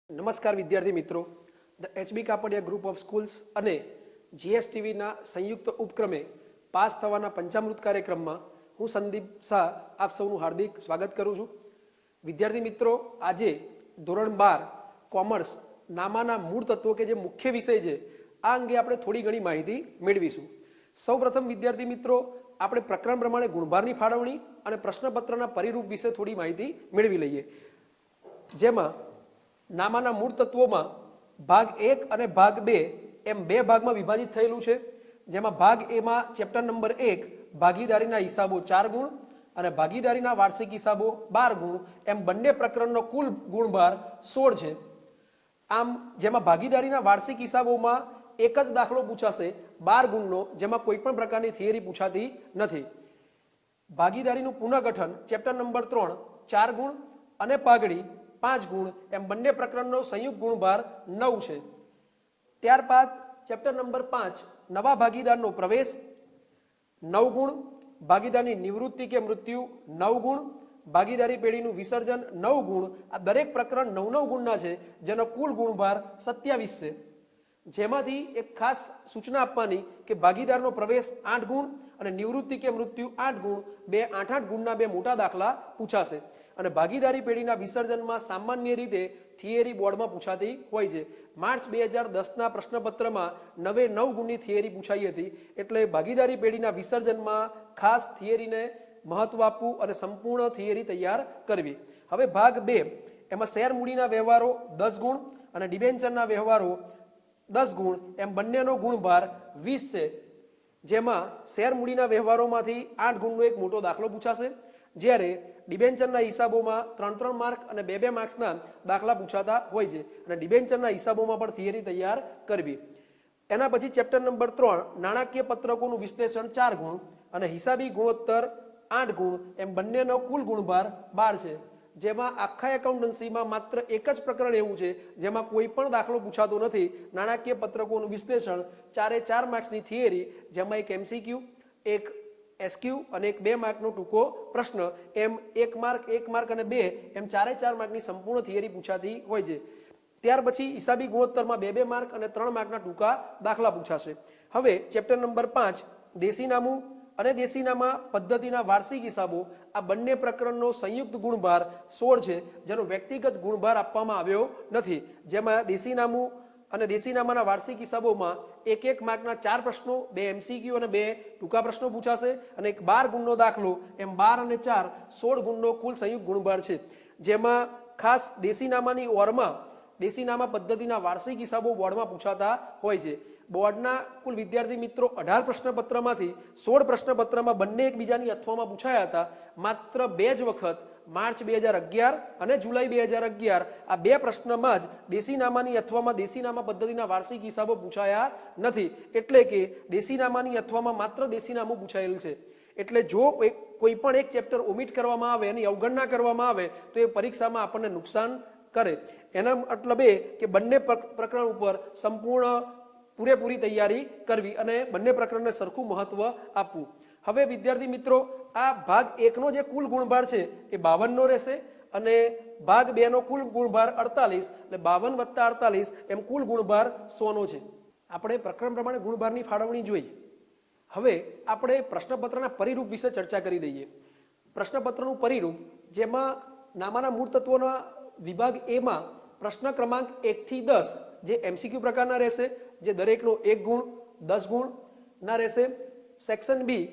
નમસ્કાર વિદ્યાર્થી મિત્રો, the HB Kapadia group of schools અને જીએસટીવીના સંયુક્ત ઉપક્રમે પાસ થવાના પંચામૃત કાર્યક્રમમાં હું સંદીપ શાહ આપ સૌનું હાર્દિક સ્વાગત કરું છું. વિદ્યાર્થી મિત્રો, આજે ધોરણ 12 કોમર્સ નામાના મૂળ તત્વો કે જે મુખ્ય વિષય છે આ અંગે આપણે થોડી ઘણી માહિતી મેળવીશું. સૌપ્રથમ વિદ્યાર્થી મિત્રો, આપણે પ્રકરણ પ્રમાણે ગુણભારની ફાળવણી અને પ્રશ્નપત્રના પરિરૂપ વિશે થોડી માહિતી મેળવી લઈએ. જેમાં નામાના મૂળ તત્વોમાં ભાગ 1 અને ભાગ 2 એમ બે ભાગમાં વિભાજિત થયેલું છે. જેમાં ભાગ એમાં ચેપ્ટર નંબર 1 ભાગીદારીના હિસાબો 4 ગુણ અને ભાગીદારીના વાર્ષિક હિસાબો 12 ગુણ એમ બંને પ્રકરણનો કુલ ગુણભાર 16 છે. આમ જેમાં ભાગીદારીના વાર્ષિક હિસાબોમાં એક જ દાખલો પૂછાશે 12 ગુણનો, જેમાં કોઈ પણ પ્રકારની થિયરી પૂછાતી નથી. ભાગીદારીનું પુનઃગઠન ચેપ્ટર નંબર 3 4 ગુણ અને પાઘડી 5 ગુણ એમ બંને પ્રકરણનો સંયુક્ત ગુણભાર 9 છે. ત્યારબાદ ચેપ્ટર નંબર 5 નવા ભાગીદારનો પ્રવેશ 9 ગુણ, ભાગીદારની નિવૃત્તિ કે મૃત્યુ 9 ગુણ, ભાગીદારી પેઢીનું વિસર્જન 9 ગુણ. આ દરેક પ્રકરણ 9 ગુણના છે, જેનો કુલ ગુણભાર 27 છે. જેમાંથી એક ખાસ સૂચના આપવાની કે ભાગીદારનો પ્રવેશ 8 ગુણ અને નિવૃત્તિ કે મૃત્યુ 8 ગુણ, બે 8 ગુણના બે મોટા દાખલા પૂછાશે. અને ભાગીદારી પેઢીના વિસર્જનમાં સામાન્ય રીતે થિયરી બોર્ડમાં પૂછાતી હોય છે. માર્ચ 2010ના પ્રશ્નપત્રમાં 9 ગુણની થિયરી પૂછાઈ હતી. એટલે ભાગીદારી પેઢીના વિસર્જનમાં ખાસ થિયરીને મહત્વ આપવું અને સંપૂર્ણ થિયરી તૈયાર કરવી. હવે ભાગ 2 એમાં શેર મૂડીના વ્યવહારો 10 ગુણ અને ડિબેન્ચરના વ્યવહારો 10 ગુણ એમ બંનેનો ગુણભાર 20 છે. જેમાં શેર મૂડીના વ્યવહારોમાંથી 8 ગુણનો એક મોટો દાખલો પૂછાશે, જ્યારે ડિબેન્ચરના હિસાબોમાં 3 માર્ક અને 2 માર્ક્સના દાખલા પૂછાતા હોય છે. અને ડિબેન્ચરના હિસાબોમાં પણ થિયરી તૈયાર કરવી. એના પછી ચેપ્ટર નંબર 3 નાણાકીય પત્રકોનું વિશ્લેષણ 4 ગુણ અને હિસાબી ગુણોત્તર 8 ગુણ એમ બંનેનો કુલ ગુણભાર 12 છે. જેમાં આખા એકાઉન્ટન્સીમાં માત્ર એક જ પ્રકરણ એવું છે જેમાં કોઈ પણ દાખલો પૂછાતો નથી, નાણાકીય પત્રકોનું વિશ્લેષણ 4 માર્ક્સની થિયરી, જેમાં એક MCQ, એક SQ અને એક 2 માર્કનો ટૂંકો પ્રશ્ન એમ 1 માર્ક અને 2 એમ 4 માર્કની સંપૂર્ણ થિયરી પૂછાતી હોય છે. ત્યાર પછી હિસાબી ગુણોત્તરમાં 2 માર્ક અને 3 માર્કના ટૂંકા દાખલા પૂછાશે. હવે ચેપ્ટર નંબર 5 દેશીનામું અને દેશીનામા પદ્ધતિના વાર્ષિક હિસાબો, આ બંને પ્રકરણનો સંયુક્ત ગુણભાર 16 છે, જેનો વ્યક્તિગત ગુણભાર આપવામાં આવ્યો નથી. જેમાં દેશીનામું અને દેશીનામાના વાર્ષિક હિસાબોમાં 1 માર્કના 4 પ્રશ્નો, 2 MCQ અને 2 ટૂંકા પ્રશ્નો પૂછાશે અને એક 12 ગુણનો દાખલો એમ 12 અને 4 16 ગુણનો કુલ સંયુક્ત ગુણભાર છે. જેમાં ખાસ દેશીનામાની ઓરમાં દેશીનામા પદ્ધતિના વાર્ષિક હિસાબો બોર્ડમાં પૂછાતા હોય છે. બોર્ડના કુલ વિદ્યાર્થી મિત્રો 18 પ્રશ્નપત્રમાંથી 16 પ્રશ્નપત્રમાં બંને એકબીજાની અથવામાં પૂછાયા હતા. માત્ર 2 જ વખત માર્ચ 2011 અને જુલાઈ 2011 આ 2 પ્રશ્નમાં જ દેશીનામાની અથવામાં દેશીનામા પદ્ધતિના વાર્ષિક હિસાબો પૂછાયા નથી. એટલે કે દેશીનામાની અથવામાં માત્ર દેશીનામું પૂછાયેલું છે. એટલે જો કોઈ પણ એક ચેપ્ટર ઓમિટ કરવામાં આવે, એની અવગણના કરવામાં આવે, તો એ પરીક્ષામાં આપણને નુકસાન કરે. એના મતલબ એ કે બંને પ્રકરણ ઉપર સંપૂર્ણ પૂરેપૂરી તૈયારી કરવી અને બંને પ્રકરણને સરખું મહત્વ આપવું. હવે વિદ્યાર્થી મિત્રો, આ ભાગ 1નો જે કુલ ગુણભાર છે એ 52નો રહેશે અને ભાગ 2નો કુલ ગુણભાર 48, એટલે 52 + 48 એમ કુલ ગુણભાર 100નો છે. આપણે પ્રકરણ પ્રમાણે ગુણભારની ફાળવણી જોઈ. હવે આપણે પ્રશ્નપત્રના પરિરૂપ વિશે ચર્ચા કરી દઈએ. પ્રશ્નપત્રનું પરિરૂપ, જેમાં નામાના મૂળ તત્વોના વિભાગ એમાં પ્રશ્ન ક્રમાંક 1 થી 10 જે MCQ પ્રકારના રહેશે, જે દરેકનો 1 ગુણ 10 ગુણ ના રહેશે. સેક્શન બી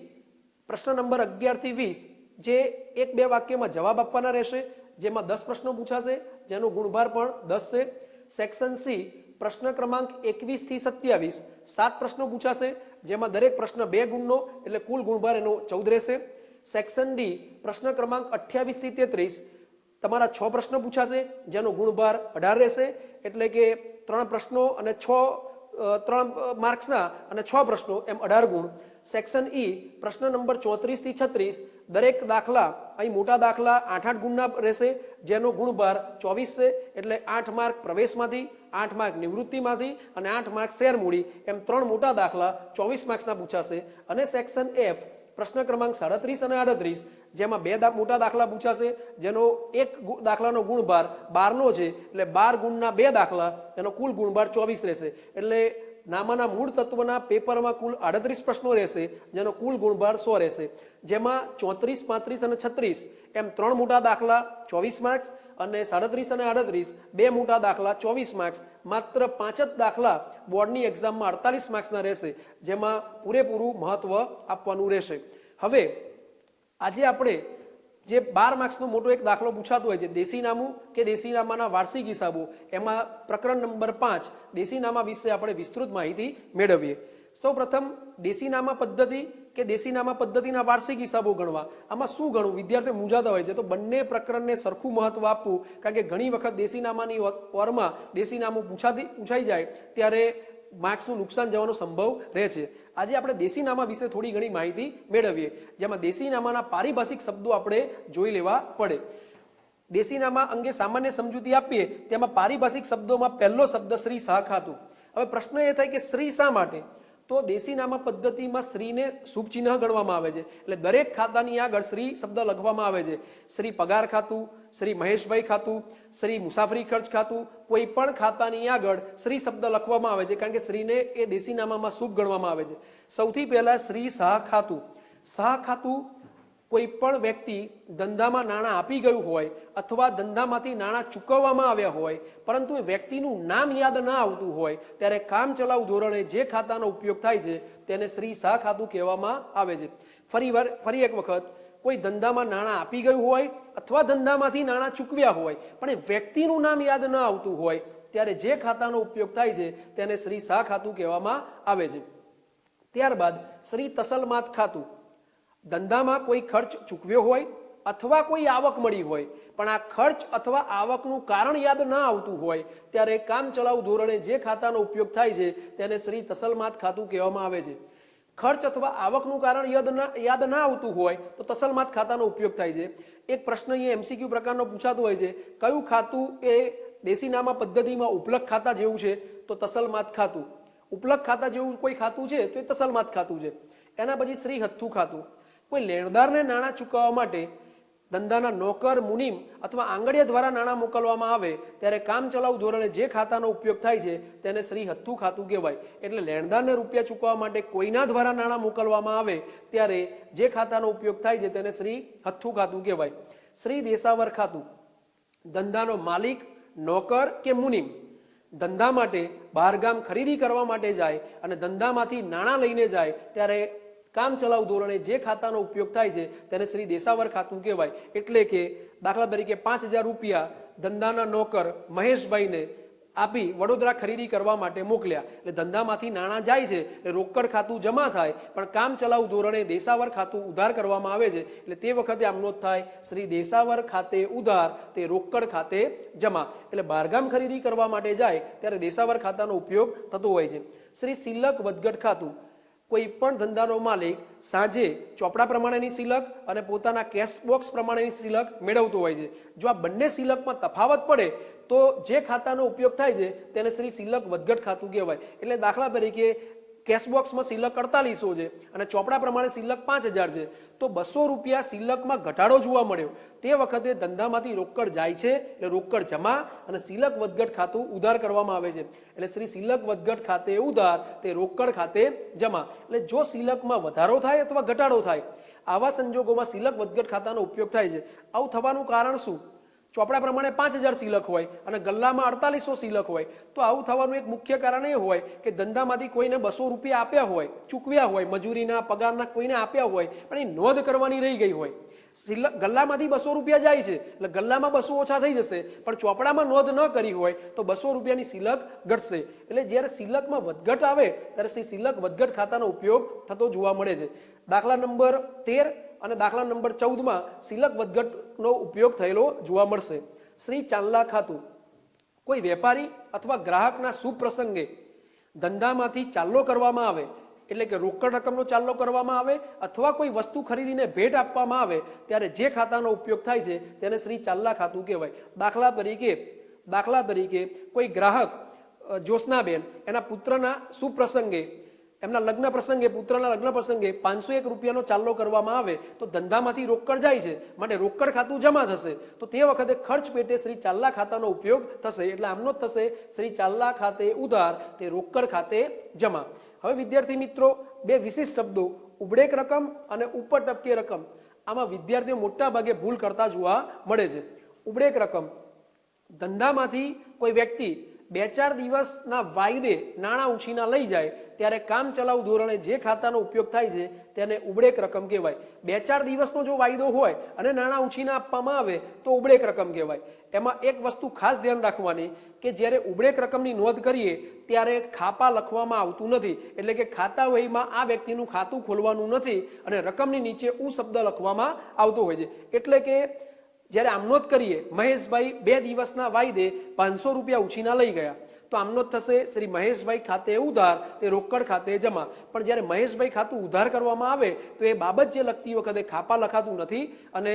પ્રશ્ન નંબર 11 થી 20 જે 1-2 વાક્યમાં જવાબ આપવાના રહેશે, જેમાં 10 પ્રશ્નો પૂછાશે, જેનો ગુણભાર પણ 10 છે. સેક્શન સી પ્રશ્ન ક્રમાંક 21 થી 27 7 પ્રશ્નો પૂછાશે, જેમાં દરેક પ્રશ્ન 2 ગુણનો, એટલે કુલ ગુણભાર એનો 14 રહેશે. સેક્શન ડી પ્રશ્ન ક્રમાંક 28 થી 33 તમારા 6 પ્રશ્નો પૂછાશે, જેનો ગુણભાર 18 રહેશે. એટલે કે 3 પ્રશ્નો અને 3 માર્ક્સના અને 6 પ્રશ્નો એમ 18 ગુણ. સેક્શન ઈ પ્રશ્ન નંબર 34 થી 36 દરેક દાખલા, અહીં મોટા દાખલા 8 ગુણના રહેશે, જેનો ગુણભાર 24 છે. એટલે 8 માર્ક પ્રવેશમાંથી, 8 માર્ક નિવૃત્તિમાંથી અને 8 માર્ક શેર મૂડી એમ 3 મોટા દાખલા 24 માર્ક્સના પૂછાશે. અને સેક્શન એફ પ્રશ્ન ક્રમાંક 37 અને 38, જેમાં બે મોટા દાખલા પૂછાશે, જેનો એક દાખલાનો ગુણભાર 12નો છે, એટલે 12 ગુણના બે દાખલા, એનો કુલ ગુણભાર 24 રહેશે. એટલે નામાના મૂળ તત્વના પેપરમાં કુલ 38 પ્રશ્નો રહેશે, જેનો કુલ ગુણભાર 100 રહેશે. જેમાં 34, 35 અને 36 એમ 3 મોટા દાખલા 24 માર્ક્સ અને 37 અને 38 બે મોટા દાખલા 24 માર્ક્સ. માત્ર 5 જ દાખલા બોર્ડની એક્ઝામમાં 48 માર્ક્સના રહેશે, જેમાં પૂરેપૂરું મહત્વ આપવાનું રહેશે. હવે આજે આપણે જે 12 માર્ક્સનો મોટો એક દાખલો પૂછાતો હોય છે, દેશીનામું કે દેશીનામાના વાર્ષિક હિસાબો, એમાં પ્રકરણ નંબર 5 દેશીનામા વિશે આપણે વિસ્તૃત માહિતી મેળવીએ. સૌપ્રથમ દેશીનામા પદ્ધતિ કે દેશીનામા પદ્ધતિના વાર્ષિક હિસાબો ગણવા. આમાં શું ગણવું, વિદ્યાર્થીઓ મૂંઝાતા હોય છે. તો બંને પ્રકરણને સરખું મહત્વ આપવું, કારણ કે ઘણી વખત દેશીનામાની ઓરમાં દેશીનામું પૂછાઈ જાય ત્યારે માર્ક્સનું નુકસાન જવાનો સંભવ રહે છે. આજે આપણે દેશીનામા વિશે થોડી ઘણી માહિતી મેળવીએ, જેમાં દેશીનામાના પારિભાષિક શબ્દો આપણે જોઈ લેવા પડે. દેશીનામા અંગે સામાન્ય સમજૂતી આપીએ, તેમાં પારિભાષિક શબ્દોમાં પહેલો શબ્દ શ્રી શાહ ખાતું. હવે પ્રશ્ન એ થાય કે શ્રી શા માટે? તો દેશીનામા પદ્ધતિમાં શ્રીને શુભ ચિહ્ન ગણવામાં આવે છે, એટલે દરેક ખાતાની આગળ શ્રી શબ્દ લખવામાં આવે છે. શ્રી પગાર ખાતું, શ્રી મહેશભાઈ ખાતું, શ્રી મુસાફરી ખર્ચ ખાતું, કોઈ પણ ખાતાની આગળ શ્રી શબ્દ લખવામાં આવે છે, કારણ કે શ્રીને એ દેશીનામામાં શુભ ગણવામાં આવે છે. સૌથી પહેલા શ્રી શાહ ખાતું. શાહ ખાતું કોઈ પણ વ્યક્તિ ધંધામાં નાણાં આપી ગયું હોય અથવા ધંધામાંથી નાણાં ચૂકવવામાં આવ્યા હોય, પરંતુ એ વ્યક્તિનું નામ યાદ ના આવતું હોય, ત્યારે કામચલાઉ ધોરણે જે ખાતાનો ઉપયોગ થાય છે તેને શ્રી શાહ ખાતું કહેવામાં આવે છે. ફરી એક વખત, કોઈ ધંધામાં નાણાં આપી ગયું હોય અથવા ધંધામાંથી નાણાં ચૂકવ્યા હોય, પણ એ વ્યક્તિનું નામ યાદ ન આવતું હોય, ત્યારે જે ખાતાનો ઉપયોગ થાય છે તેને શ્રી શાહ ખાતું કહેવામાં આવે છે. ત્યારબાદ શ્રી તસલમાત ખાતું. ધંધામાં કોઈ ખર્ચ ચૂકવ્યો હોય અથવા કોઈ આવક મળી હોય, પણ આ ખર્ચ અથવા આવકનું કારણ યાદ ના આવતું હોય, ત્યારે કામચલાઉ ધોરણે જે ખાતાનો ઉપયોગ થાય છે તેને શ્રી તસલમાત ખાતું કહેવામાં આવે છે. ખર્ચ અથવા આવકનું કારણ યાદ ના આવતું હોય તો તસલમાત ખાતાનો ઉપયોગ થાય છે. એક પ્રશ્ન અહીંયા MCQ પ્રકારનો પૂછાતો હોય છે, કયું ખાતું એ દેશીનામા પદ્ધતિમાં ઉપલક ખાતા જેવું છે? તો તસલમાત ખાતું. ઉપલક ખાતા જેવું કોઈ ખાતું છે તો એ તસલમાત ખાતું છે. એના પછી શ્રી હથ્થુ ખાતું. કોઈ લેણદારને નાણાં ચૂકવવા માટે ધંધાના નોકર, મુનિમ અથવા આંગળીયા દ્વારા નાણાં મોકલવામાં આવે ત્યારે કામચલાઉ ધોરણે જે ખાતાનો ઉપયોગ થાય છે તેને શ્રી હથ્થુ ખાતું કહેવાય. એટલે લેણદારને રૂપિયા ચૂકવવા માટે કોઈના દ્વારા નાણાં મોકલવામાં આવે ત્યારે જે ખાતાનો ઉપયોગ થાય છે તેને શ્રી હથ્થુ ખાતું કહેવાય. શ્રી દેશાવર ખાતું. ધંધાનો માલિક, નોકર કે મુનિમ ધંધા માટે બહારગામ ખરીદી કરવા માટે જાય અને ધંધામાંથી નાણાં લઈને જાય ત્યારે કામચલાઉ ધોરણે જે ખાતાનો ઉપયોગ થાય છે તેને શ્રી દેશાવર ખાતું કહેવાય. એટલે કે દાખલા તરીકે 5000 રૂપિયા ધંધાના નોકર મહેશભાઈને આપી વડોદરા ખરીદી કરવા માટે મોકલ્યા, એટલે ધંધામાંથી નાણાં જાય છે, એટલે રોકડ ખાતું જમા થાય, પણ કામચલાઉ ધોરણે દેશાવર ખાતું ઉધાર કરવામાં આવે છે, એટલે તે વખતે આમ નોંધ થાય શ્રી દેશાવર ખાતે ઉધાર, તે રોકડ ખાતે જમા. એટલે બહારગામ ખરીદી કરવા માટે જાય ત્યારે દેશાવર ખાતાનો ઉપયોગ થતો હોય છે. શ્રી સિલક વધઘટ ખાતું. કોઈ પણ ધંધાનો માલિક સાંજે ચોપડા પ્રમાણેની સિલક અને પોતાના કેશ બોક્સ પ્રમાણેની સિલક મેળવતો હોય છે. જો આ બંને સિલકમાં તફાવત પડે તો જે ખાતાનો ઉપયોગ થાય છે તેને શ્રી સિલક વધઘટ ખાતું કહેવાય. એટલે દાખલા તરીકે કેશબોક્સમાં સિલક 4800 છે અને ચોપડા પ્રમાણે સિલક 5000 છે, તો 200 રૂપિયા સિલકમાં ઘટાડો જોવા મળ્યો. તે વખતે ધંધામાંથી રોકડ જાય છે, એટલે રોકડ જમા અને સિલક વધઘટ ખાતું ઉધાર કરવામાં આવે છે. એટલે શ્રી સિલક વધઘટ ખાતે ઉધાર, તે રોકડ ખાતે જમા. એટલે જો સિલકમાં વધારો થાય અથવા ઘટાડો થાય, આવા સંજોગોમાં સિલક વધઘટ ખાતાનો ઉપયોગ થાય છે. આવું થવાનું કારણ શું? ચોપડા પ્રમાણે 5000 સિલક હોય અને ગલ્લામાં 4800 સિલક હોય, તો આવું થવાનું એક મુખ્ય કારણ એ હોય કે ધંધામાંથી કોઈને 200 રૂપિયા આપ્યા હોય, ચૂકવ્યા હોય, મજૂરીના પગારના કોઈને આપ્યા હોય, પણ એ નોંધ કરવાની રહી ગઈ હોય. સિલક ગલ્લામાંથી 200 રૂપિયા જાય છે, એટલે ગલ્લામાં 200 ઓછા થઈ જશે, પણ ચોપડામાં નોંધ ન કરી હોય તો 200 રૂપિયાની સિલક ઘટશે. એટલે જ્યારે સિલકમાં વધઘટ આવે ત્યારે સિલક વધઘટ ખાતાનો ઉપયોગ થતો જોવા મળે છે. દાખલા નંબર 13 અને દાખલા નંબર 14માં સિલક વધઘટનો ઉપયોગ થયેલો જોવા મળશે. શ્રી ચાંદલા ખાતું. કોઈ વેપારી અથવા ગ્રાહકના શુભ પ્રસંગે ધંધામાંથી ચાલ્લો કરવામાં આવે, એટલે કે રોકડ રકમનો ચાલ્લો કરવામાં આવે અથવા કોઈ વસ્તુ ખરીદીને ભેટ આપવામાં આવે ત્યારે જે ખાતાનો ઉપયોગ થાય છે તેને શ્રી ચાલ્લા ખાતું કહેવાય. દાખલા તરીકે કોઈ ગ્રાહક જ્યોત્સનાબેન એના પુત્રના શુભ પ્રસંગે એમના લગ્ન પ્રસંગે, પુત્રના લગ્ન પ્રસંગે 501 રૂપિયાનો ચાલ્લો કરવામાં આવે તો ધંધામાંથી રોકડ જાય છે, માટે રોકડ ખાતું જમા થશે, તો તે વખતે ખર્ચ પેટે શ્રી ચાલ્લા ખાતાનો ઉપયોગ થશે. એટલે આમનો જ થશે શ્રી ચાલ્લા ખાતે ઉધાર, તે રોકડ ખાતે જમા. હવે વિદ્યાર્થી મિત્રો, બે વિશિષ્ટ શબ્દો ઉબળેક રકમ અને ઉપર ટપકે રકમ, આમાં વિદ્યાર્થીઓ મોટા ભાગે ભૂલ કરતા જોવા મળે છે. ઉબળેક રકમ, ધંધામાંથી કોઈ વ્યક્તિ 2-4 દિવસના વાયદે નાણાં ઉછીના લઈ જાય ત્યારે કામ ચલાઉ ધોરણે જે ખાતાનો ઉપયોગ થાય છે તેને ઉબળેક રકમ કહેવાય. 2-4 દિવસનો જો વાયદો હોય અને નાણાં ઉછીના આપવામાં આવે તો ઉબળેક રકમ કહેવાય. એમાં એક વસ્તુ ખાસ ધ્યાન રાખવાની કે જ્યારે ઉબળેક રકમની નોંધ કરીએ ત્યારે ખાપા લખવામાં આવતું નથી, એટલે કે ખાતા વહીમાં આ વ્યક્તિનું ખાતું ખોલવાનું નથી અને રકમની નીચે ઉ શબ્દ લખવામાં આવતો હોય છે. એટલે કે જ્યારે આમનોંધ કરીએ, મહેશભાઈ 2 દિવસના વાયદે 500 રૂપિયા ઉછીના લઈ ગયા, તો આમનોંધ થશે શ્રી મહેશભાઈ ખાતે ઉધાર, તે રોકડ ખાતે જમા. પણ જ્યારે મહેશભાઈ ખાતું ઉધાર કરવામાં આવે તો એ બાબત જે લખતી વખતે ખાપા લખાતું નથી અને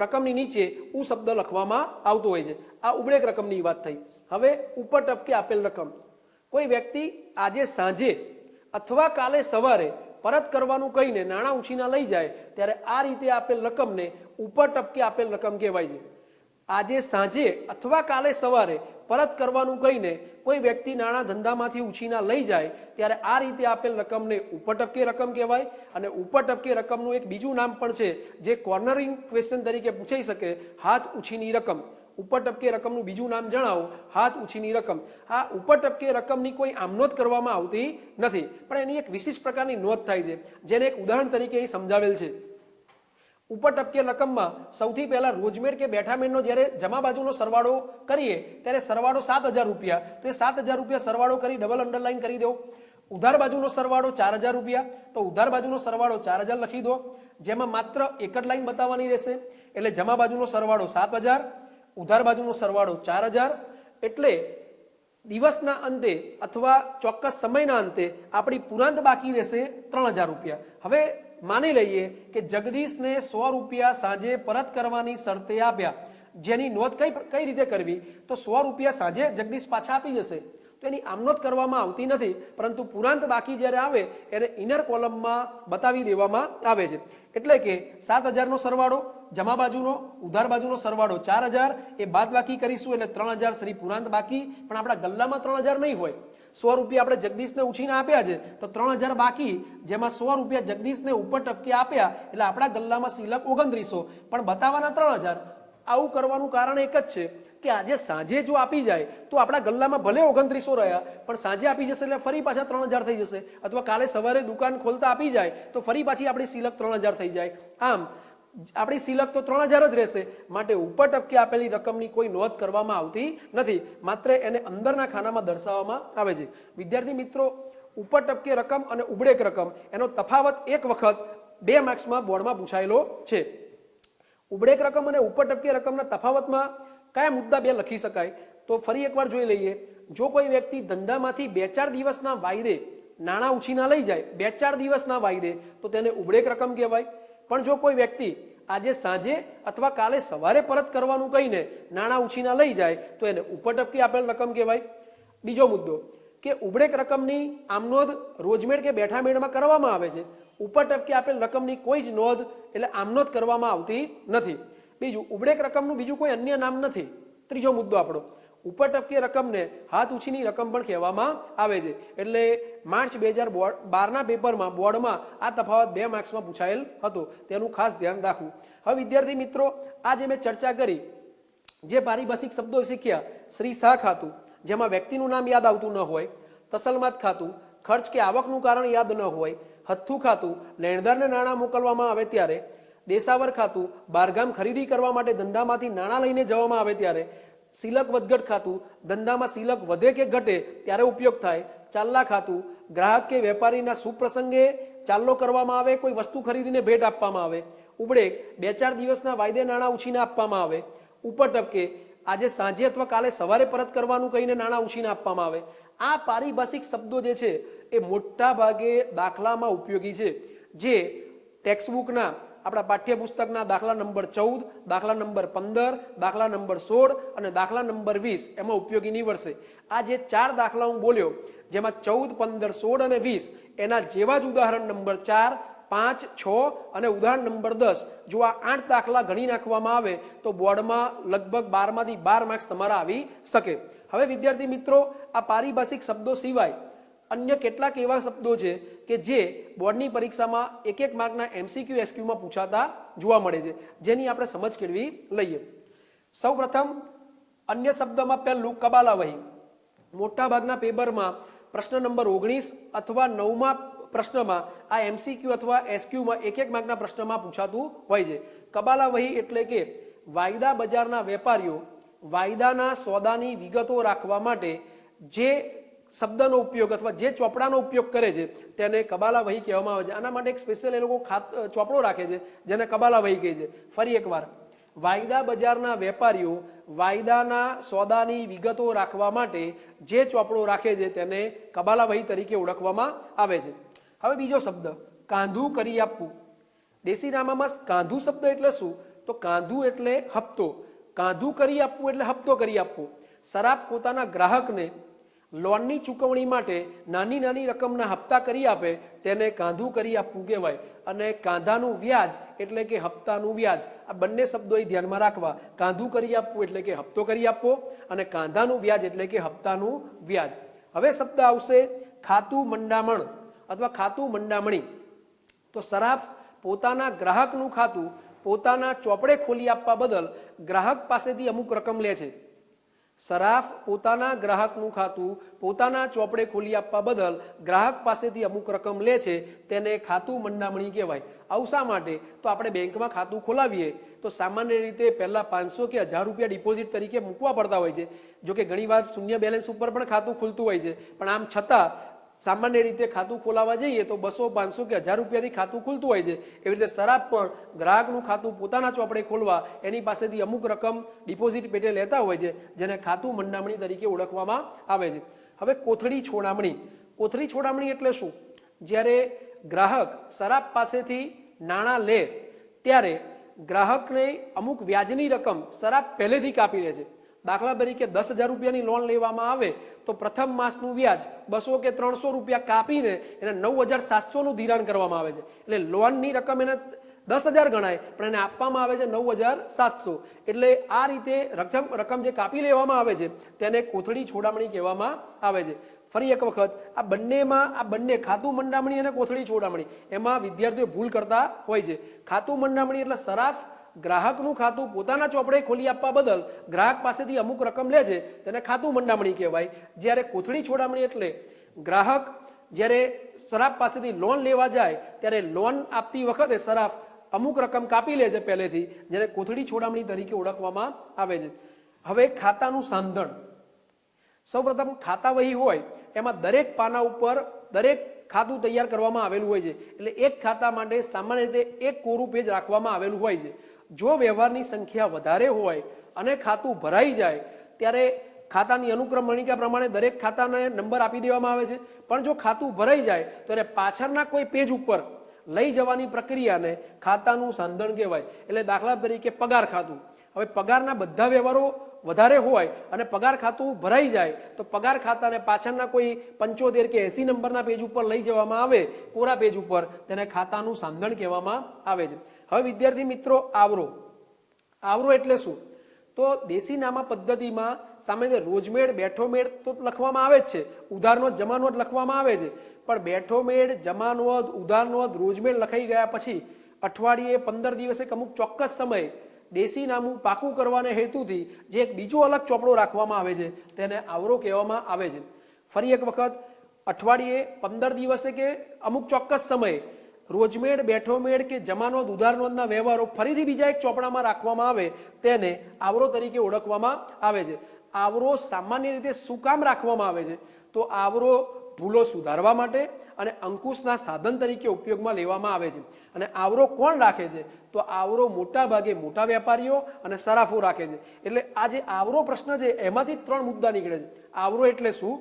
રકમની નીચે ઉ શબ્દ લખવામાં આવતો હોય છે. આ ઉબળેક રકમની વાત થઈ. હવે ઉપર ટપકે આપેલ રકમ, કોઈ વ્યક્તિ આજે સાંજે અથવા કાલે સવારે પરત કરવાનું કહીને નાણાં ઉછીના લઈ જાય ત્યારે આ રીતે આપેલ રકમને ઉપર ટપકે આપેલ રકમ કહેવાય છે. આજે સાંજે અથવા કાલે સવારે પરત કરવાનું કહીને કોઈ વ્યક્તિ નાણાં ધંધામાંથી ઉછીના લઈ જાય ત્યારે આ રીતે આપેલ રકમને ઉપર ટપકે રકમ કહેવાય. અને ઉપર ટપકે રકમનું એક બીજું નામ પણ છે જે કોર્નરિંગ ક્વેશ્ચન તરીકે પૂછાઈ શકે, હાથ ઉછીની રકમ. ઉપર ટપકે રકમનું બીજું નામ જણાવો, હાથ ઉછીની રકમ. આ ઉપર ટપકે રકમની કોઈ આમનોંધ કરવામાં આવતી નથી, પણ એની એક વિશિષ્ટ પ્રકારની નોંધ થાય છે, જેને એક ઉદાહરણ તરીકે અહીં સમજાવેલ છે. ઉપર ટપકે રકમમાં સૌથી પહેલા રોજમેડ કે બેઠામેડનો જ્યારે જમા બાજુનો સરવાળો કરીએ ત્યારે સરવાળો 7,000 રૂપિયા, તો એ 7,000 રૂપિયા સરવાળો કરી ડબલ અંડરલાઈન કરી દો. ઉધાર બાજુનો સરવાળો 4,000 રૂપિયા, તો ઉધાર બાજુનો સરવાળો 4,000 લખી દો, જેમાં માત્ર એક જ લાઈન બતાવવાની રહેશે. એટલે જમા બાજુનો સરવાળો 7,000, ઉધાર બાજુનો સરવાળો 4,000. એટલે દિવસના અંતે અથવા ચોક્કસ સમયના અંતે આપણી પુરાંત બાકી રહેશે 3,000 રૂપિયા. હવે માની લઈએ કે જગદીશને 100 રૂપિયા સાંજે પરત કરવાની શરતે આપ્યા, જેની નોંધ કઈ રીતે કરવી, તો 100 રૂપિયા સાંજે જગદીશ પાછા આપી જશે, તો એની આમનોંધ કરવામાં આવતી નથી, પરંતુ પુરાંત બાકી જ્યારે આવે એને ઇનર કોલમમાં બતાવી દેવામાં આવે છે. એટલે કે 7,000 નો સરવાળો, જમા બાજુનો ઉધાર બાજુનો સરવાળો 4,000, એ બાદ બાકી કરીશું એટલે 3,000 શ્રી પુરાંત બાકી. પણ આપણા ગલ્લામાં 3,000 નહીં હોય, 100 રૂપિયા આપણે જગદીશને ઉછીને આપ્યા છે તો 3,000 બાકી, જેમાં 100 રૂપિયા જગદીશને ઉપર ટપકે આપ્યા, એટલે આપણા ગલ્લામાં સિલક 2900, પણ બતાવવાના 3,000. આવું કરવાનું કારણ એક જ છે કે આજે સાંજે જો આપી જાય તો આપણા ગલ્લામાં ભલે 2900 રહ્યા, પણ સાંજે આપી જશે એટલે ફરી પાછા 3,000 થઈ જશે, અથવા કાલે સવારે દુકાન ખોલતા આપી જાય તો ફરી પાછી આપણી સિલક 3,000 થઈ જાય. આમ આપણી સિલક તો 3,000 જ રહેશે. માટે ઉપર ટપકે આપેલી રકમની કોઈ નોંધ કરવામાં આવતી નથી, માત્ર એને અંદરના ખાનામાં દર્શાવવામાં આવે છે. વિદ્યાર્થી મિત્રો, ઉપર ટપકે રકમ અને ઉબળેક રકમ એનો તફાવત એક વખત 2 માર્ક્સમાં બોર્ડમાં પૂછાયેલો છે. ઉબળેક રકમ અને ઉપર ટપકે રકમના તફાવતમાં કયા મુદ્દા બે લખી શકાય, તો ફરી એકવાર જોઈ લઈએ. જો કોઈ વ્યક્તિ ધંધામાંથી 2-4 દિવસના વાયદે નાણાં ઉછીના લઈ જાય, 2-4 દિવસના વાયદે, તો તેને ઉબળેક રકમ કહેવાય. પણ જો કોઈ વ્યક્તિ આજે સાંજે અથવા કાલે સવારે પરત કરવાનું કહીને નાણાં ઉછીના લઈ જાય તો એને ઉપર ટપકે આપેલ રકમ કહેવાય. બીજો મુદ્દો કે ઉબળેક રકમની આમનોંધ રોજમેડ કે બેઠામેડમાં કરવામાં આવે છે, ઉપર ટપકે આપેલ રકમની કોઈ જ નોંધ એટલે આમનોંધ કરવામાં આવતી નથી. બીજું, ઉબળેક રકમનું બીજું કોઈ અન્ય નામ નથી. ત્રીજો મુદ્દો આપણો, ઉપર ટપકે રકમને હાથ ઉછીની રકમ પણ કહેવામાં આવે છે. એટલે માર્ચ 2012ના પેપરમાં બોર્ડમાં આ તફાવત 2 માર્ક્સમાં પૂછાયેલ હતો, તેનું ખાસ ધ્યાન રાખવું. હવે વિદ્યાર્થી મિત્રો, આજે મેં ચર્ચા કરી જે પારિભાષિક શબ્દો શીખ્યા, શ્રી શાહ ખાતું જેમાં વ્યક્તિનું નામ યાદ આવતું ન હોય, તસલમાત ખાતું ખર્ચ કે આવકનું કારણ યાદ ન હોય, હથ્થું ખાતું લેણદારને નાણાં મોકલવામાં આવે ત્યારે, દેશાવર ખાતું બહારગામ ખરીદી કરવા માટે ધંધામાંથી નાણાં લઈને જવામાં આવે ત્યારે, સિલક વધઘટ ખાતું ધંધામાં સિલક વધે કે ઘટે ત્યારે ઉપયોગ થાય, ચાલ્લા ખાતું ગ્રાહક કે વેપારીના શુભ પ્રસંગે ચાલ્લો કરવામાં આવે, કોઈ વસ્તુ ખરીદીને ભેટ આપવામાં આવે, ઉબળેક 2-4 દિવસના વાયદે નાણાં ઉછીને આપવામાં આવે, ઉપર ટપકે આજે સાંજે અથવા કાલે સવારે પરત કરવાનું કહીને નાણાં ઉછીને આપવામાં આવે. આ પારિભાષિક શબ્દો જે છે એ મોટા ભાગે દાખલામાં ઉપયોગી છે, જે ટેક્સ્ટબુકના આપણા પાઠ્યપુસ્તકના દાખલા નંબર 14, દાખલા નંબર 15, દાખલા નંબર 16 અને દાખલા નંબર 20 એમાં ઉપયોગી નીવડશે. આ જે 4 દાખલા હું બોલ્યો, જેમાં 14, 15, 16 અને 20 એના જેવા જ ઉદાહરણ નંબર 4, 5, 6 અને ઉદાહરણ નંબર 10, જો આ 8 દાખલા ગણી નાખવામાં આવે તો બોર્ડમાં લગભગ 12 માંથી 12 માર્ક્સ તમારા આવી શકે. હવે વિદ્યાર્થી મિત્રો, આ પારિભાષિક શબ્દો સિવાય અન્ય કેટલાક એવા શબ્દો છે કે જે બોર્ડની પરીક્ષામાં 1-1 માર્કના MCQ SQમાં પૂછાતા જોવા મળે છે, જેની આપણે સમજ કેળવી લઈએ. સૌપ્રથમ અન્ય શબ્દમાં પહેલું કબાલાવહી. મોટા ભાગના પેપરમાં પ્રશ્ન નંબર 19 અથવા 9મા પ્રશ્નમાં આ MCQ અથવા SQમાં 1-1 માર્કના પ્રશ્નમાં પૂછાતું હોય છે. કબાલાવહી એટલે કે વાયદા બજારના વેપારીઓ વાયદાના સોદાની વિગતો રાખવા માટે જે શબ્દનો ઉપયોગ અથવા જે ચોપડાનો ઉપયોગ કરે છે તેને કબાલાવહી કહેવામાં આવે છે. આના માટે એક સ્પેશિયલ એ લોકો ચોપડો રાખે છે જેને કબાલાવહી કહે છે. ફરી એકવાર, વાયદા બજારના વેપારીઓ વાયદાના સોદાની વિગતો રાખવા માટે જે ચોપડો રાખે છે તેને કબાલાવહી તરીકે ઓળખવામાં આવે છે. હવે બીજો શબ્દ કાંધું કરી આપવું. દેશી નામામાં કાંધું શબ્દ એટલે શું? તો કાંધું એટલે હપ્તો, કાંધું કરી આપવું એટલે હપ્તો કરી આપવો. સરાફ પોતાના ગ્રાહકને લોનની ચૂકવણી માટે નાની નાની રકમના હપ્તા કરી આપે તેને કાંધું કરી આપવું કહેવાય. અને કાંધાનું વ્યાજ એટલે કે હપ્તાનું વ્યાજ, આ બંને શબ્દો ધ્યાનમાં રાખવા. કાંધું કરી આપવું એટલે કે હપ્તો કરી આપવો અને કાંધાનું વ્યાજ એટલે કે હપ્તાનું વ્યાજ. હવે શબ્દ આવશે ખાતું મંડામણ અથવા ખાતું મંડામણી. તો સરાફ પોતાના ગ્રાહકનું ખાતું પોતાના ચોપડે ખોલી આપવા બદલ ગ્રાહક પાસેથી અમુક રકમ લે છે. સરાફ પોતાના ગ્રાહકનું ખાતું પોતાના ચોપડે ખોલી આપવા બદલ ગ્રાહક પાસેથી અમુક રકમ લે છે, તેને ખાતું મંડામણી કહેવાય. આવું શા માટે? તો આપણે બેંકમાં ખાતું ખોલાવીએ તો સામાન્ય રીતે પહેલા 500 કે 1000 રૂપિયા ડિપોઝિટ તરીકે મૂકવા પડતા હોય છે. જો કે ઘણીવાર શૂન્ય બેલેન્સ ઉપર પણ ખાતું ખુલતું હોય છે, પણ આમ છતાં સામાન્ય રીતે ખાતું ખોલાવવા જઈએ તો 200, 500 કે 1000 રૂપિયાથી ખાતું ખુલતું હોય છે. એવી રીતે સરાફ પણ ગ્રાહકનું ખાતું પોતાના ચોપડે ખોલવા એની પાસેથી અમુક રકમ ડિપોઝિટ પેટે લેતા હોય છે, જેને ખાતું મંડામણી તરીકે ઓળખવામાં આવે છે. હવે કોથળી છોડામણી. કોથળી છોડામણી એટલે શું? જ્યારે ગ્રાહક સરાફ પાસેથી નાણાં લે ત્યારે ગ્રાહકને અમુક વ્યાજની રકમ સરાફ પહેલેથી કાપી લે છે. દાખલા તરીકે 10,000 રૂપિયાની લોન લેવામાં આવે તો પ્રથમ માસનું વ્યાજ 200 કે 300 રૂપિયા કાપીને એને 9,700નું ધિરાણ કરવામાં આવે છે. એટલે લોનની રકમ એને 10,000 ગણાય, પણ એને આપવામાં આવે છે 9,700. એટલે આ રીતે રકમ જે કાપી લેવામાં આવે છે તેને કોથળી છોડામણી કહેવામાં આવે છે. ફરી એક વખત, આ બંને ખાતું મંડામણી અને કોથળી છોડામણી એમાં વિદ્યાર્થીઓ ભૂલ કરતા હોય છે. ખાતું મંડામણી એટલે સરાફ ગ્રાહકનું ખાતું પોતાના ચોપડે ખોલી આપવા બદલ ગ્રાહક પાસેથી અમુક રકમ લે છે, તેને ખાતું મંડામણી કહેવાય. જ્યારે કોથળી છોડામણી એટલે ગ્રાહક જ્યારે સરાફ પાસેથી લોન લેવા જાય ત્યારે લોન આપતી વખતે સરાફ અમુક રકમ કાપી લે છે પહેલેથી, જેને કોથળી છોડામણી તરીકે ઓળખવામાં આવે છે. હવે ખાતાનું સાંધણ. સૌપ્રથમ ખાતા વહી હોય એમાં દરેક પાના ઉપર દરેક ખાતું તૈયાર કરવામાં આવેલું હોય છે. એટલે એક ખાતા માટે સામાન્ય રીતે એક કોરું પેજ રાખવામાં આવેલું હોય છે. જો વ્યવહારની સંખ્યા વધારે હોય અને ખાતું ભરાઈ જાય ત્યારે ખાતાની અનુક્રમણિકા પ્રમાણે દરેક ખાતાને નંબર આપી દેવામાં આવે છે. પણ જો ખાતું ભરાઈ જાય તો એને પાછળના કોઈ પેજ ઉપર લઈ જવાની પ્રક્રિયાને ખાતાનું સાંધણ કહેવાય. એટલે દાખલા તરીકે પગાર ખાતું. હવે પગારના બધા વ્યવહારો વધારે હોય અને પગાર ખાતું ભરાઈ જાય તો પગાર ખાતાને પાછળના કોઈ 75 કે 80 નંબરના પેજ ઉપર લઈ જવામાં આવે, કોરા પેજ ઉપર, તેને ખાતાનું સાંધણ કહેવામાં આવે છે. હવે વિદ્યાર્થી મિત્રો, આવરો. આવરો એટલે શું? તો દેશી નામા પદ્ધતિમાં સામાન્ય રોજમેળ, બેઠોમેળ તો લખવામાં આવે જ છે, ઉધારનોંધ, જમાનોંધ લખવામાં આવે છે. પણ બેઠોમેળ, જમાનોંધ, ઉધારનોંધ, રોજમેળ લખાઈ ગયા પછી અઠવાડિયે 15 દિવસે અમુક ચોક્કસ સમયે દેશી નામું પાકું કરવાના હેતુથી જે એક બીજો અલગ ચોપડો રાખવામાં આવે છે તેને આવરો કહેવામાં આવે છે. ફરી એક વખત, અઠવાડિયે 15 દિવસે કે અમુક ચોક્કસ સમયે રોજમેળ, બેઠોમેળ કે જમાનોંધ, ઉધારનોંધના વ્યવહારો ફરીથી બીજા એક ચોપડામાં રાખવામાં આવે તેને આવરો તરીકે ઓળખવામાં આવે છે. આવરો સામાન્ય રીતે શું કામ રાખવામાં આવે છે? તો આવરો ભૂલો સુધારવા માટે અને અંકુશના સાધન તરીકે ઉપયોગમાં લેવામાં આવે છે. અને આવરો કોણ રાખે છે? તો આવરો મોટા ભાગે મોટા વેપારીઓ અને સરાફો રાખે છે. એટલે આ જે આવરો પ્રશ્ન છે એમાંથી 3 મુદ્દા નીકળે છે. આવરો એટલે શું?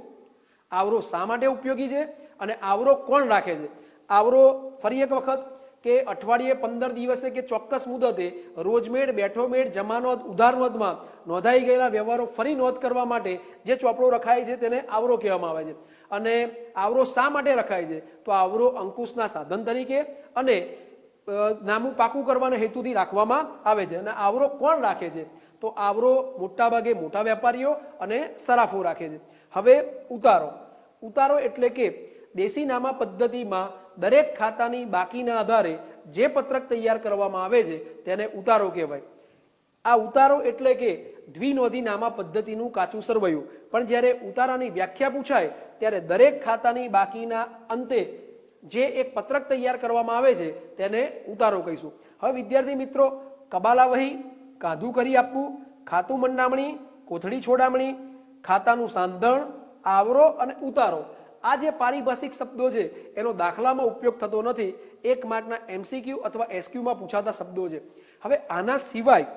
આવરો શા માટે ઉપયોગી છે? અને આવરો કોણ રાખે છે? આવરો ફરી એક વખત કે અઠવાડિયે 15 દિવસે કે ચોક્કસ મુદતે રોજમેળ, બેઠોમેળ, જમાનોંધ, ઉધાર નોંધમાં નોંધાઈ ગયેલા વ્યવહારો ફરી નોંધ કરવા માટે જે ચોપડો રખાય છે તેને આવરો કહેવામાં આવે છે. અને આવરો શા માટે રખાય છે? તો આવરો અંકુશના સાધન તરીકે અને નામું પાકું કરવાના હેતુથી રાખવામાં આવે છે. અને આવરો કોણ રાખે છે? તો આવરો મોટાભાગે મોટા વેપારીઓ અને સરાફો રાખે છે. હવે ઉતારો એટલે કે દેશી નામા પદ્ધતિમાં દરેક ખાતાની બાકીના આધારે જે પત્રક તૈયાર કરવામાં આવે છે તેને ઉતારો કહેવાય. આ ઉતારો એટલે કે દ્વિનોંધી નામા પદ્ધતિનું કાચું સરવૈયું. પણ જ્યારે ઉતારાની વ્યાખ્યા પૂછાય ત્યારે દરેક ખાતાની બાકીના અંતે જે એક પત્રક તૈયાર કરવામાં આવે છે તેને ઉતારો કહીશું. હવે વિદ્યાર્થી મિત્રો, કબાલા વહી, કાંધું કરી આપવું, ખાતું મંડામણી, કોથળી છોડામણી, ખાતાનું સાંધણ, આવરો અને ઉતારો, આ જે પારિભાષિક શબ્દો છે એનો દાખલામાં ઉપયોગ થતો નથી. 1 માર્કના MCQ અથવા SQ માં પૂછાતા શબ્દો છે. હવે આના સિવાય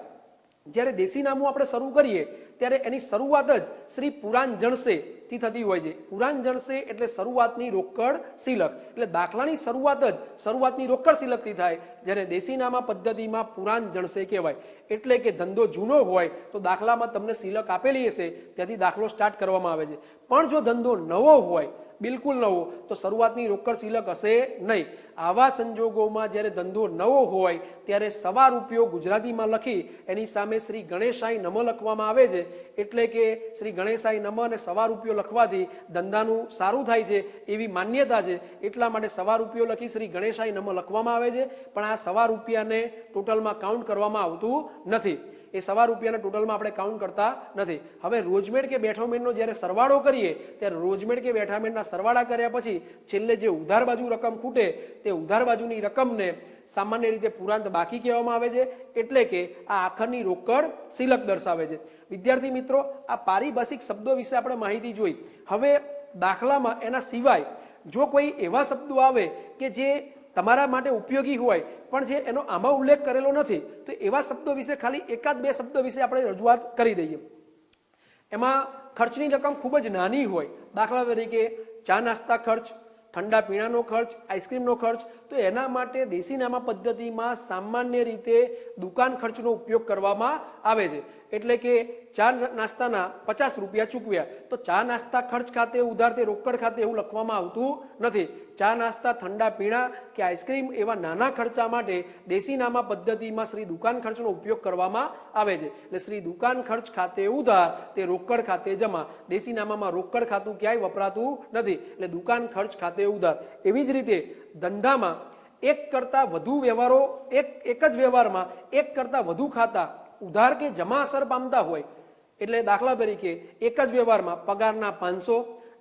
જ્યારે દેશી નામું આપણે શરૂ કરીએ ત્યારે એની શરૂઆત જ શ્રી પુરાણ જણસે થી થતી હોય છે. પુરાણ જણસે એટલે શરૂઆતની રોકડ સિલક, એટલે દાખલાની શરૂઆત જ શરૂઆતની રોકડ સિલકથી થાય, જ્યારે દેશી નામા પદ્ધતિમાં પુરાણ જણસે કહેવાય. એટલે કે ધંધો જૂનો હોય તો દાખલામાં તમને સિલક આપેલી હશે ત્યાંથી દાખલો સ્ટાર્ટ કરવામાં આવે છે. પણ જો ધંધો નવો હોય, બિલકુલ નવો, તો શરૂઆતની રોકડ સિલક હશે નહીં. આવા સંજોગોમાં જ્યારે ધંધો નવો હોય ત્યારે સવા રૂપિયો ગુજરાતીમાં લખી એની સામે શ્રી ગણેશાઈ નમ લખવામાં આવે છે. એટલે કે શ્રી ગણેશાઈ નમ અને સવા રૂપિયો લખવાથી ધંધાનું સારું થાય છે એવી માન્યતા છે. એટલા માટે સવા રૂપિયો લખી શ્રી ગણેશાઈ નમ લખવામાં આવે છે. પણ આ સવા રૂપિયાને ટોટલમાં કાઉન્ટ કરવામાં આવતું નથી. એ સવા રૂપિયાના ટોટલમાં આપણે કાઉન્ટ કરતા નથી. હવે રોજમેળ કે બેઠોમેળનો જ્યારે સરવાળો કરીએ ત્યારે રોજમેળ કે બેઠામેળના સરવાળા કર્યા પછી છેલ્લે જે ઉધાર બાજુ રકમ ખૂટે તે ઉધાર બાજુની રકમને સામાન્ય રીતે પુરાંત બાકી કહેવામાં આવે છે. એટલે કે આ આખરની રોકડ સિલક દર્શાવે છે. વિદ્યાર્થી મિત્રો, આ પારિભાષિક શબ્દો વિશે આપણે માહિતી જોઈ. હવે દાખલામાં એના સિવાય જો કોઈ એવા શબ્દો આવે કે જે તમારા માટે ઉપયોગી હોય પણ જે એનો આમાં ઉલ્લેખ કરેલો નથી, તો એવા શબ્દો વિશે ખાલી 1-2 શબ્દો વિશે આપણે રજૂઆત કરી દઈએ. એમાં ખર્ચની રકમ ખૂબ જ નાની હોય, દાખલા તરીકે ચા નાસ્તા ખર્ચ, ઠંડા પીણાનો ખર્ચ, આઈસ્ક્રીમનો ખર્ચ, તો એના માટે દેશી નામા પદ્ધતિમાં સામાન્ય રીતે દુકાન ખર્ચનો ઉપયોગ કરવામાં આવે છે. એટલે કે ચા નાસ્તાના 50 રૂપિયા ચૂકવ્યા તો ચા નાસ્તા ખર્ચ ખાતે ઉધાર તે રોકડ ખાતે એવું લખવામાં આવતું નથી. ચા નાસ્તા, ઠંડા પીણા કે આઈસ્ક્રીમ એવા નાના ખર્ચા માટે દેશી નામા પદ્ધતિમાં શ્રી દુકાન ખર્ચનો ઉપયોગ કરવામાં આવે છે. એટલે શ્રી દુકાન ખર્ચ ખાતે ઉધાર તે રોકડ ખાતે જમા. દેશી નામામાં રોકડ ખાતું ક્યાંય વપરાતું નથી, એટલે દુકાન ખર્ચ ખાતે ઉધાર. એવી જ રીતે ધંધામાં એક કરતા વધુ વ્યવહારો, એક જ વ્યવહારમાં એક કરતા વધુ ખાતા ઉધાર કે જમા અસર પામતા હોય, એટલે દાખલા તરીકે એક જ વ્યવહારમાં પગારના 500,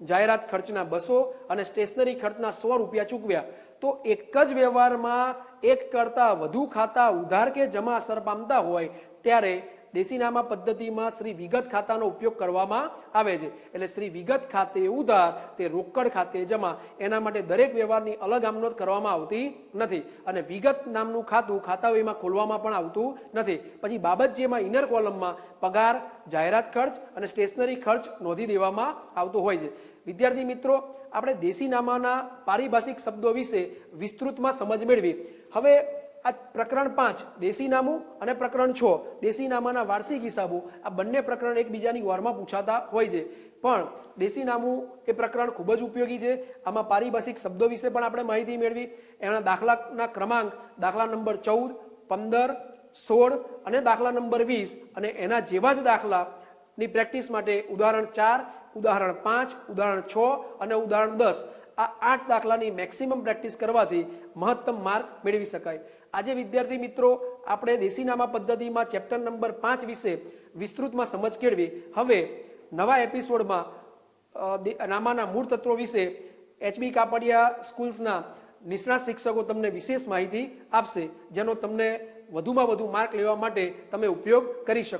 જાહેરાત ખર્ચના 200 અને સ્ટેશનરી ખર્ચના 100 રૂપિયા ચૂકવ્યા, તો એક જ વ્યવહારમાં એક કરતા વધુ ખાતા ઉધાર કે જમા અસર પામતા હોય ત્યારે દેશી નામા પદ્ધતિમાં શ્રી વિગત ખાતાનો ઉપયોગ કરવામાં આવે છે. એટલે શ્રી વિગત ખાતે ઉધાર તે રોકડ ખાતે જમા, એના માટે દરેક વ્યવહારની અલગ આમનોંધ કરવામાં આવતી નથી. અને વિગત નામનું ખાતું ખાતાવહીમાં ખોલવામાં પણ આવતું નથી. પછી બાબત જેમાં ઇનર કોલમમાં પગાર, જાહેરાત ખર્ચ અને સ્ટેશનરી ખર્ચ નોંધી દેવામાં આવતો હોય છે. વિદ્યાર્થી મિત્રો, આપણે દેશી નામાના પારિભાષિક શબ્દો વિશે વિસ્તૃતમાં સમજ મેળવી. હવે આ પ્રકરણ 5 દેશી નામું અને પ્રકરણ 6 દેશી નામાના વાર્ષિક હિસાબો, આ બંને પ્રકરણ એકબીજાની વારમાં પૂછાતા હોય છે. પણ દેશી નામું એ પ્રકરણ ખૂબ જ ઉપયોગી છે. આમાં પારિભાષિક શબ્દો વિશે પણ આપણે માહિતી મેળવી. એના દાખલાના ક્રમાંક દાખલા નંબર 14, 15, 16 અને દાખલા નંબર 20 અને એના જેવા જ દાખલાની પ્રેક્ટિસ માટે ઉદાહરણ 4, ઉદાહરણ 5, ઉદાહરણ 6 અને ઉદાહરણ 10 આ 8 દાખલાની મેક્સિમમ પ્રેક્ટિસ કરવાથી મહત્તમ માર્ક મેળવી શકાય. આજે વિદ્યાર્થી મિત્રો, આપણે દેશી નામા પદ્ધતિમાં ચેપ્ટર નંબર 5 વિશે વિસ્તૃતમાં સમજ કેળવી. હવે નવા એપિસોડમાં નામાના મૂળ તત્વો વિશે HB કાપડિયા સ્કૂલ્સના નિષ્ણાત શિક્ષકો તમને વિશેષ માહિતી આપશે, જેનો તમને વધુમાં વધુ માર્ક લેવા માટે તમે ઉપયોગ કરી શકશો.